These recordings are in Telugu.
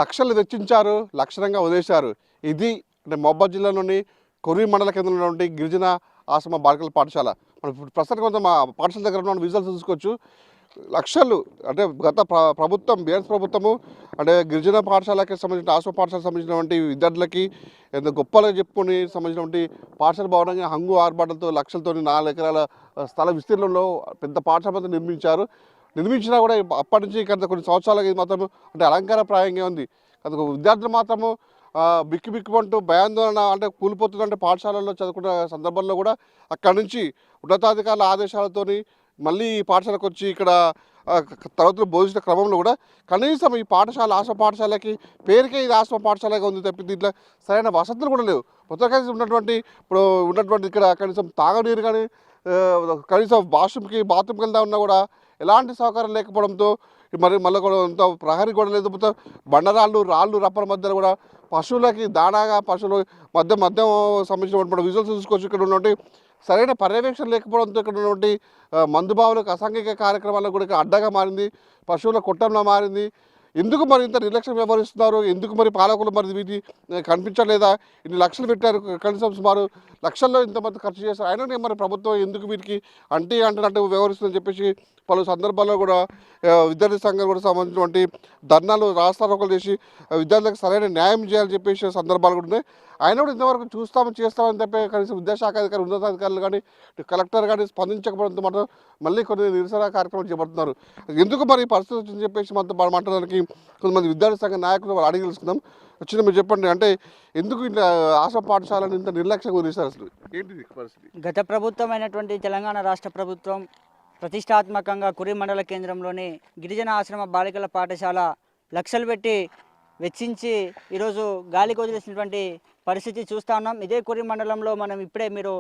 లక్షలు వెచ్చించారు, లక్షణంగా వదిలేశారు. ఇది అంటే మహబూబాబాద్ జిల్లాలోని కొర్వి మండల కేంద్రంలో ఉన్నటువంటి గిరిజన ఆశ్రమ బాలికల పాఠశాల. మనం ఇప్పుడు ప్రస్తుతం కొంత మా పాఠశాల దగ్గర ఉన్న విజువల్స్ చూసుకోవచ్చు. లక్షలు అంటే గత ప్రభుత్వం బీఆర్ఎస్ ప్రభుత్వము అంటే గిరిజన పాఠశాలకి సంబంధించిన ఆశ్రమ పాఠశాలకు సంబంధించినటువంటి విద్యార్థులకి ఎంత గొప్పగా చెప్పుకొని సంబంధించినటువంటి పాఠశాల భవనంగా హంగు ఆర్భాటాలతో లక్షలతో 4 ఎకరాల స్థల విస్తీర్ణంలో పెద్ద పాఠశాల నిర్మించారు. నిర్మించినా కూడా అప్పటి నుంచి గత కొన్ని సంవత్సరాలకి మాత్రం అంటే అలంకారప్రాయంగా ఉంది. అది విద్యార్థులు మాత్రము బిక్కుమంటూ భయాందోళన అంటే కూలిపోతుందంటే పాఠశాలల్లో చదువుకున్న సందర్భంలో కూడా అక్కడి నుంచి ఉన్నతాధికారుల ఆదేశాలతోని మళ్ళీ ఈ పాఠశాలకు వచ్చి ఇక్కడ తరగతులు బోధించిన క్రమంలో కూడా కనీసం ఈ పాఠశాల ఆశ్రమ పాఠశాలకి పేరుకే ఇది ఆశ్రమ పాఠశాలగా ఉంది తప్పి దీంట్లో సరైన వసతులు కూడా లేవు. మొత్తం కలిసి ఉన్నటువంటి ఇక్కడ కనీసం తాగనీరు కానీ కనీసం బాత్రూమ్కి వెళ్తా ఉన్నా కూడా ఎలాంటి సౌకర్యం లేకపోవడంతో మళ్ళీ కూడా అంత ప్రహరీ కూడా లేదు. మొత్తం రాళ్ళు రప్పల మధ్యలో కూడా పశువులకి దానాగా పశువులు మధ్య సంబంధించినటువంటి విజువల్స్ చూసుకోవచ్చు. ఇక్కడ ఉన్నటువంటి సరైన పర్యవేక్షణ లేకపోవడంతో ఇక్కడ ఉన్నటువంటి మందుబావులకు అసాంఘిక కార్యక్రమాలకు కూడా అడ్డగా మారింది, పశువుల కొట్టంలో మారింది. ఎందుకు మరి ఇంత నిర్లక్ష్యం వ్యవహరిస్తున్నారు? ఎందుకు మరి పాలకులు మరి వీటి కనిపించలేదా? ఇన్ని లక్షలు పెట్టారు, కనీసం సుమారు లక్షల్లో ఇంతమంది ఖర్చు చేస్తారు, అయినా మరి ప్రభుత్వం ఎందుకు వీటికి అంటున్నట్టు వ్యవహరిస్తుందని చెప్పేసి పలు సందర్భాల్లో కూడా విద్యార్థి సంఘాలు కూడా సంబంధించినటువంటి ధర్నాలు రాస్తారోకలు చేసి విద్యార్థులకు సరైన న్యాయం చేయాలని చెప్పేసి సందర్భాలు కూడా ఉన్నాయి. అయినా కూడా ఇంతవరకు చేస్తామని చెప్పి కనీసం విద్యాశాఖ అధికారులు ఉన్నతాధికారులు కానీ కలెక్టర్ కానీ స్పందించకపోవడంతో మాత్రం మళ్ళీ కొన్ని నిరసన కార్యక్రమాలు చేపడుతున్నారు. ఎందుకు మరి పరిస్థితి వచ్చిందని చెప్పేసి మనతో మాట్లాడడానికి కొంతమంది విద్యార్థి సంఘ నాయకులు వాళ్ళు అడిగి తెలుసుకుందాం. వచ్చిన మీరు చెప్పండి, అంటే ఎందుకు ఇట్లా ఆశ్రమ పాఠశాలను ఇంత నిర్లక్ష్యంగా వదిలేశారు? అసలు ఏంటి పరిస్థితి? గత ప్రభుత్వమైనటువంటి తెలంగాణ రాష్ట్ర ప్రభుత్వం ప్రతిష్టాత్మకంగా కొర్వి మండల కేంద్రంలోని గిరిజన ఆశ్రమ బాలికల పాఠశాల లక్షలు పెట్టి వెచ్చించి ఈరోజు గాలికి వదిలేసినటువంటి పరిస్థితి చూస్తూ ఉన్నాం. ఇదే కొర్వి మండలంలో మనం ఇప్పుడే మీరు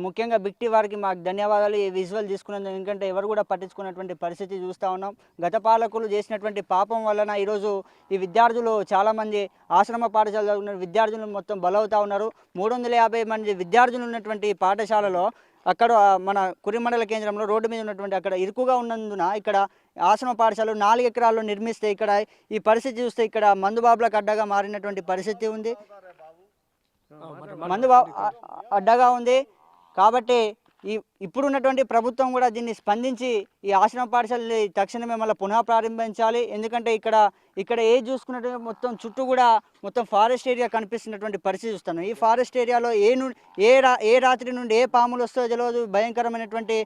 ముఖ్యంగా బిక్టి వారికి మాకు ధన్యవాదాలు ఈ విజువల్ తీసుకున్నందుకు. ఎందుకంటే ఎవరు కూడా పట్టించుకున్నటువంటి పరిస్థితి చూస్తూ ఉన్నాం. గత పాలకులు చేసినటువంటి పాపం వలన ఈరోజు ఈ విద్యార్థులు చాలామంది ఆశ్రమ పాఠశాల చదువుకున్న విద్యార్థులు మొత్తం బలవుతూ ఉన్నారు. 350 మంది విద్యార్థులు ఉన్నటువంటి పాఠశాలలో అక్కడ మన కొర్వి మండల కేంద్రంలో రోడ్డు మీద ఉన్నటువంటి అక్కడ ఇరుకుగా ఉన్నందున ఇక్కడ ఆశ్రమ పాఠశాల 4 ఎకరాల్లో నిర్మిస్తే ఇక్కడ ఈ పరిస్థితి చూస్తే ఇక్కడ మందుబాబులకు అడ్డగా మారినటువంటి పరిస్థితి ఉంది. అడ్డగా ఉంది కాబట్టి ఇప్పుడున్నటువంటి ప్రభుత్వం కూడా దీన్ని స్పందించి ఈ ఆశ్రమ పాఠశాలని తక్షణమే మళ్ళీ పునః ప్రారంభించాలి. ఎందుకంటే ఇక్కడ ఏది చూసుకున్నట్టు మొత్తం చుట్టూ కూడా మొత్తం ఫారెస్ట్ ఏరియా కనిపిస్తున్నటువంటి పరిస్థితి చూస్తున్నాం. ఈ ఫారెస్ట్ ఏరియాలో ఏ రాత్రి నుండి ఏ పాములు వస్తాయో తెలియదు, భయంకరమైనటువంటి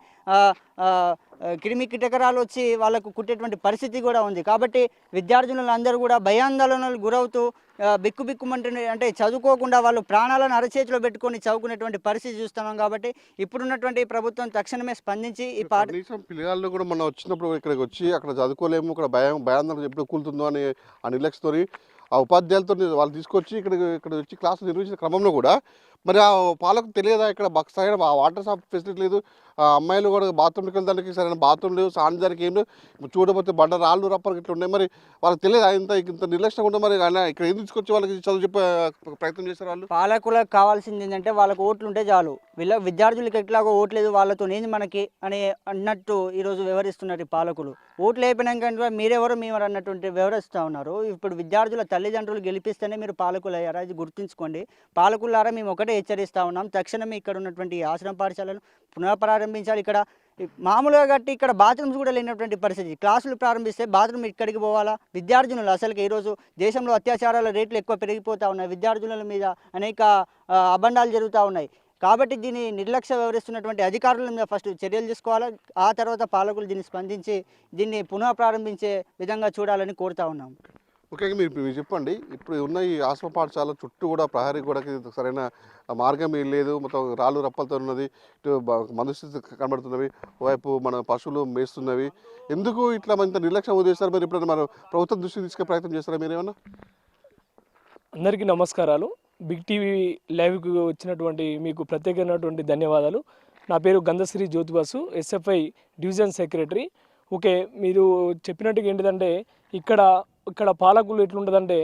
క్రిమి కీటకరాలు వచ్చి వాళ్ళకు కుట్టేటువంటి పరిస్థితి కూడా ఉంది. కాబట్టి విద్యార్థులందరూ కూడా భయాందోళనలు గురవుతూ బిక్కుమంటే అంటే చదువుకోకుండా వాళ్ళు ప్రాణాలను అరచేతిలో పెట్టుకొని చదువుకునేటువంటి పరిస్థితి చూస్తున్నాం. కాబట్టి ఇప్పుడున్నటువంటి ప్రభుత్వం తక్షణమే స్పందించి ఈ పిల్లలు కూడా మనం వచ్చినప్పుడు ఇక్కడికి వచ్చి అక్కడ చదువుకోలేము, ఇక్కడ భయాందోళన ఎప్పుడు కూలుతుందో అని ఆ నిర్లక్ష్యంతో ఆ ఉపాధ్యాయులతో వాళ్ళు తీసుకొచ్చి ఇక్కడ వచ్చి క్లాసులు నిర్వహించిన క్రమంలో కూడా మరి ఆ పాలకు తెలియదా ఇక్కడ సరైన వాటర్ ఫెసిలిటీ లేదు, అమ్మాయిలు కూడా బాత్రూమ్కి వెళ్ళడానికి సరైన బాత్రూమ్ లేవు, సానిదానికి ఏం లేవు, చూడకపోతే రాళ్ళు రప్పలు ఇట్లా ఉన్నాయి. మరి వాళ్ళకి తెలియదు ఇంత నిర్లక్ష్యంగా ఉంటే మరి ఇక్కడ ఏం తీసుకొచ్చి వాళ్ళకి చదువు చెప్పే ప్రయత్నం చేస్తారు వాళ్ళు. పాలకులకు కావాల్సింది ఏంటంటే వాళ్ళకు ఓట్లు ఉంటే చాలు, విద్యార్థులకు ఎట్లాగో ఓట్లేదు వాళ్ళతో నేను మనకి అని అన్నట్టు ఈరోజు వ్యవహరిస్తున్నారు ఈ పాలకులు. ఓట్లు అయిపోయినాక మీరెవరు మేము అన్నటువంటి వ్యవహరిస్తూ ఉన్నారు. ఇప్పుడు విద్యార్థుల తల్లిదండ్రులు గెలిపిస్తేనే మీరు పాలకులు అయ్యారా, ఇది గుర్తుంచుకోండి. పాలకులారా మేము ఒకటే హెచ్చరిస్తూ ఉన్నాం, తక్షణమే ఇక్కడ ఉన్నటువంటి ఆశ్రమ పాఠశాలను పునఃప్రారంభించాలి. ఇక్కడ మామూలుగా కట్టి ఇక్కడ బాత్రూమ్స్ కూడా లేనటువంటి పరిస్థితి. క్లాసులు ప్రారంభిస్తే బాత్రూమ్ ఇక్కడికి పోవాలా? విద్యార్థులు అసలుకి ఈరోజు దేశంలో అత్యాచారాల రేట్లు ఎక్కువ పెరిగిపోతూ ఉన్నాయి, విద్యార్థుల మీద అనేక అబండాలు జరుగుతూ ఉన్నాయి. కాబట్టి దీన్ని నిర్లక్ష్య వ్యవహరిస్తున్నటువంటి అధికారుల మీద ఫస్ట్ చర్యలు తీసుకోవాలి, ఆ తర్వాత పాలకులు దీన్ని స్పందించి దీన్ని పునః ప్రారంభించే విధంగా చూడాలని కోరుతా ఉన్నాం. ముఖ్యంగా మీరు చెప్పండి, ఇప్పుడు ఉన్న ఈ ఆశ్రమ పాఠశాల చుట్టూ కూడా ప్రహరీ గోడకి సరైన మార్గం ఏం లేదు, మొత్తం రాళ్ళు రప్పలతో ఉన్నది, ఇటు మనుషులు కనబడుతున్నవి, ఓవైపు మన పశువులు మేస్తున్నవి. ఎందుకు ఇట్లా ఇంత నిర్లక్ష్యం వదిలేస్తారు? మరి ఇప్పుడు మన ప్రభుత్వం దృష్టికి తీసుకునే ప్రయత్నం చేస్తారా మీరేమన్నా? అందరికీ నమస్కారాలు. బిగ్ టీవీ లైవ్కి వచ్చినటువంటి మీకు ప్రత్యేకమైనటువంటి ధన్యవాదాలు. నా పేరు Gandhasri Jyotibasu, SFI division secretary. Okay, మీరు చెప్పినట్టుగా ఏంటిదంటే ఇక్కడ పాలకులు ఎట్లుంటుందంటే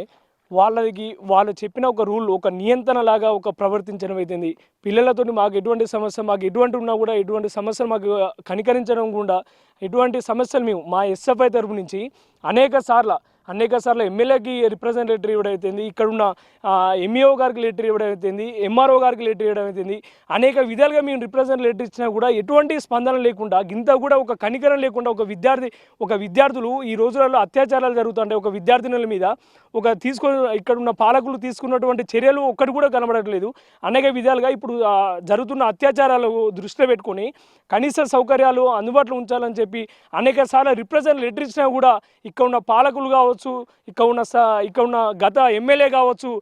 వాళ్ళు చెప్పిన ఒక రూల్, ఒక నియంత్రణ లాగా ఒక ప్రవర్తించడం అవుతుంది. పిల్లలతో మాకు ఎటువంటి సమస్య, మాకు ఎటువంటి ఉన్నా కూడా ఎటువంటి సమస్యలు మాకు కనికరించడం కూడా ఎటువంటి సమస్యలు మేము మా ఎస్ఎఫ్ఐ తరపు నుంచి అనేక సార్లు అనేక సార్లు ఎమ్మెల్యేకి రిప్రజెంటేటివ్ ఇవ్వడం అవుతుంది, ఇక్కడ ఉన్న ఎంఈఓ గారికి లెటర్ ఇవ్వడం అవుతుంది, ఎంఆర్ఓ గారికి లెటర్ ఇవ్వడం అవుతుంది. అనేక విధాలుగా మేము రిప్రజెంట్ లెటర్ ఇచ్చినా కూడా ఎటువంటి స్పందన లేకుండా, గింత కూడా ఒక కనికరం లేకుండా ఒక విద్యార్థులు ఈ రోజులలో అత్యాచారాలు జరుగుతుంటాయి. ఒక విద్యార్థినుల మీద ఇక్కడ ఉన్న పాలకులు తీసుకున్నటువంటి చర్యలు ఒక్కటి కూడా కనబడట్లేదు. అనేక విధాలుగా ఇప్పుడు జరుగుతున్న అత్యాచారాలు దృష్టిలో పెట్టుకొని కనీస సౌకర్యాలు అందుబాటులో ఉంచాలని చెప్పి అనేక సార్లు రిప్రజెంట్ లెటర్ ఇచ్చినా కూడా ఇక్కడ ఉన్న పాలకులు కావచ్చు, ఇక్కడ ఉన్న గత ఎమ్మెల్యే కావచ్చు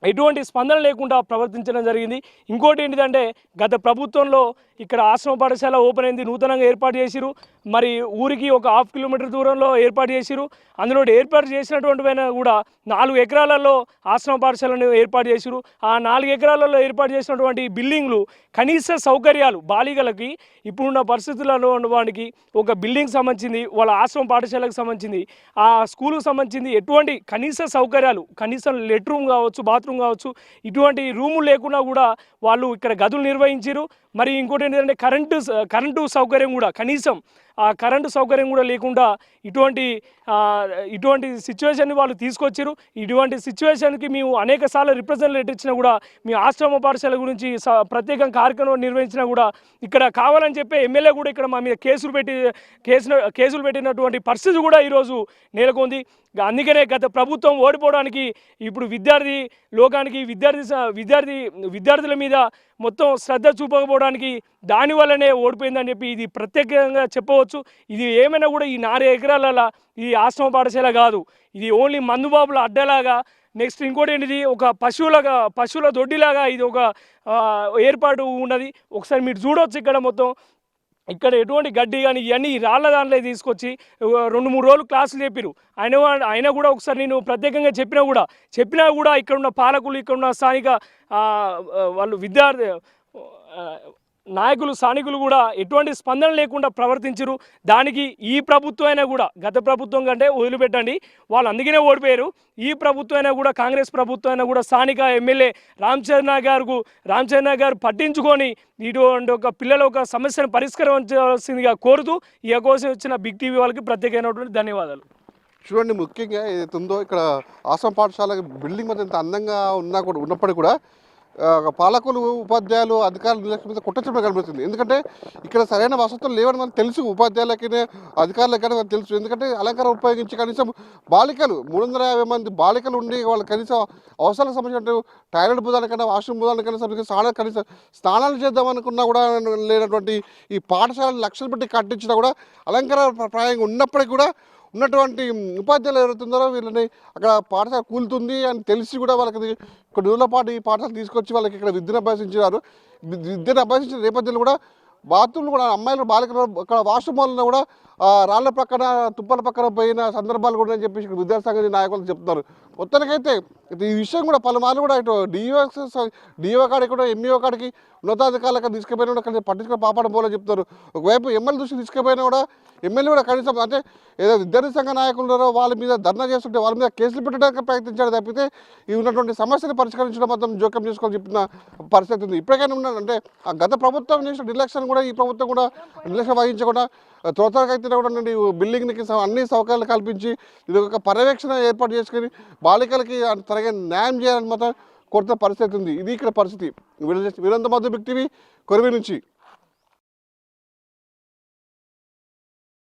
ఎటువంటి స్పందన లేకుండా ప్రవర్తించడం జరిగింది. ఇంకోటి ఏంటిదంటే గత ప్రభుత్వంలో ఇక్కడ ఆశ్రమ పాఠశాల ఓపెన్ అయింది, నూతనంగా ఏర్పాటు చేసిరు. మరి ఊరికి ఒక 1/2 కిలోమీటర్ దూరంలో ఏర్పాటు చేసిరు. అందులో ఏర్పాటు చేసినటువంటి పైన కూడా 4 ఎకరాలలో ఆశ్రమ పాఠశాలను ఏర్పాటు చేసిరు. ఆ 4 ఎకరాలలో ఏర్పాటు చేసినటువంటి బిల్డింగ్లు కనీస సౌకర్యాలు బాలికలకి ఇప్పుడున్న పరిస్థితులలో వానికి ఒక బిల్డింగ్ సంబంధించింది, వాళ్ళ ఆశ్రమ పాఠశాలకు సంబంధించింది, ఆ స్కూల్కి సంబంధించింది ఎటువంటి కనీస సౌకర్యాలు, కనీసం లెట్రూమ్ కావచ్చు, బాత్రూమ్ కావచ్చు, ఇటువంటి రూములు లేకుండా కూడా వాళ్ళు ఇక్కడ గదులు నిర్వహించారు. మరి ఇంకోటి ఏంటంటే కరెంటు సౌకర్యం కూడా కనీసం ఆ కరెంటు సౌకర్యం కూడా లేకుండా ఇటువంటి సిచ్యువేషన్ని వాళ్ళు తీసుకొచ్చారు. ఇటువంటి సిచ్యువేషన్కి మేము అనేక సార్లు రిప్రజెంట్ లెటర్ ఇచ్చినా కూడా, మీ ఆశ్రమ పాఠశాల గురించి ప్రత్యేక కార్యక్రమం నిర్వహించినా కూడా ఇక్కడ కావాలని చెప్పి ఎమ్మెల్యే కూడా ఇక్కడ మా మీద కేసులు పెట్టినటువంటి పరిస్థితి కూడా ఈరోజు నెలకొంది. అందుకనే గత ప్రభుత్వం ఓడిపోవడానికి ఇప్పుడు విద్యార్థి లోకానికి విద్యార్థుల మీద మొత్తం శ్రద్ధ చూపకపోవడానికి దానివల్లనే ఓడిపోయిందని చెప్పి ఇది ప్రత్యేకంగా చెప్పవచ్చు. ఇది ఏమైనా కూడా ఈ 4 ఎకరాల ఈ ఆశ్రమ పాఠశాల కాదు, ఇది ఓన్లీ మందుబాబుల అడ్డలాగా. నెక్స్ట్ ఇంకోటి ఏంటిది, ఒక పశువుల దొడ్డిలాగా ఇది ఒక ఏర్పాటు ఉన్నది. ఒకసారి మీరు చూడవచ్చు ఇక్కడ మొత్తం ఇక్కడ ఎటువంటి గడ్డి కానీ ఇవన్నీ రాళ్ళ దాంట్లో తీసుకొచ్చి 2-3 రోజులు క్లాసులు చెప్పారు. అయినా కూడా ఒకసారి నేను ప్రత్యేకంగా చెప్పినా కూడా ఇక్కడ ఉన్న పాలకులు, ఇక్కడ ఉన్న స్థానిక వాళ్ళు నాయకులు, స్థానికులు కూడా ఎటువంటి స్పందన లేకుండా ప్రవర్తించరు. దానికి ఈ ప్రభుత్వం అయినా కూడా, గత ప్రభుత్వం కంటే వదిలిపెట్టండి, వాళ్ళు అందుకనే ఓడిపోయారు. ఈ ప్రభుత్వం అయినా కూడా, కాంగ్రెస్ ప్రభుత్వం అయినా కూడా స్థానిక ఎమ్మెల్యే రామచంద్ర గారు పట్టించుకొని ఇటువంటి ఒక పిల్లల ఒక సమస్యను పరిష్కరించాల్సిందిగా కోరుతూ ఈ అవకాశం వచ్చిన బిగ్ టీవీ వాళ్ళకి ప్రత్యేకమైనటువంటి ధన్యవాదాలు. చూడండి, ముఖ్యంగా ఏదైతే ఉందో ఇక్కడ ఆశ్రమ పాఠశాల బిల్డింగ్ మీద ఎంత అందంగా ఉన్నప్పటికీ కూడా పాలకులు, ఉపాధ్యాయులు, అధికారుల నిర్లక్ష్యం మీద కొట్టచడం కనిపిస్తుంది. ఎందుకంటే ఇక్కడ సరైన వసతులు లేవని మనకు తెలుసు, ఉపాధ్యాయులకి అధికారులకైనా మనకు తెలుసు. ఎందుకంటే అలంకారం ఉపయోగించి కనీసం బాలికలు 350 మంది బాలికలు ఉండి వాళ్ళు కనీసం అవసరాలకు సంబంధించిన టాయిలెట్ బుధాలకైనా, వాష్రూమ్ బుధాలకైనా కనీసం స్నానాలు చేద్దామనుకున్నా కూడా లేనటువంటి ఈ పాఠశాలను లక్షలు పెట్టి కట్టించినా కూడా అలంకార ప్రాయంగా ఉన్నప్పటికీ కూడా ఉన్నటువంటి ఉపాధ్యాయులు ఎవరుతున్నారో వీళ్ళని అక్కడ పాఠశాల కూలుతుంది అని తెలిసి కూడా వాళ్ళకి కొన్ని రోజుల పాటు ఈ పాఠశాల తీసుకొచ్చి వాళ్ళకి ఇక్కడ విద్యను అభ్యసించిన నేపథ్యంలో కూడా బాత్రూమ్లు కూడా అమ్మాయిలు, బాలికలు అక్కడ వాష్రూమ్ వల్ల కూడా రాళ్ళ పక్కన, తుప్పల పక్కన పోయిన సందర్భాలు కూడా అని చెప్పేసి ఇక్కడ విద్యాసంఘ నాయకులు చెప్తున్నారు. మొత్తానికైతే ఈ విషయం కూడా పలుమార్లు కూడా ఇటు డిఓ కాడికి కూడా, ఎంఈఓ కాడికి, ఉన్నతాధికారులకు తీసుకుపోయినా కూడా కనీసం పట్టించుకుని పాపడం పోలని చెప్తారు. ఒకవైపు ఎమ్మెల్యే దృష్టికి తీసుకుపోయినా కూడా ఎమ్మెల్యే కూడా కనీసం అంటే ఏదో విద్యార్థి సంఘ నాయకులు ఉన్నారో వాళ్ళ మీద ధర్నా చేస్తుంటే వాళ్ళ మీద కేసులు పెట్టడానికి ప్రయత్నించాడు తప్పితే ఈ ఉన్నటువంటి సమస్యను పరిష్కరించడం మాత్రం జోక్యం చేసుకోవాలని చెప్పిన పరిస్థితి ఉంది. ఇప్పటికైనా ఉన్నదంటే ఆ గత ప్రభుత్వం చేసిన నిర్లక్ష్యం కూడా ఈ ప్రభుత్వం కూడా నిర్లక్ష్యం వహించకుండా త్వరగా అయితే కూడా బిల్డింగ్కి అన్ని సౌకర్యాలు కల్పించి ఇది ఒక పర్యవేక్షణ ఏర్పాటు చేసుకుని బాలికలకి తరగా న్యాయం చేయాలని మాత్రం కొత్త పరిస్థితి ఉంది. ఇది ఇక్కడ పరిస్థితి. వీరంత మధ్య బిగ్ టీవీ కొరవి నుంచి.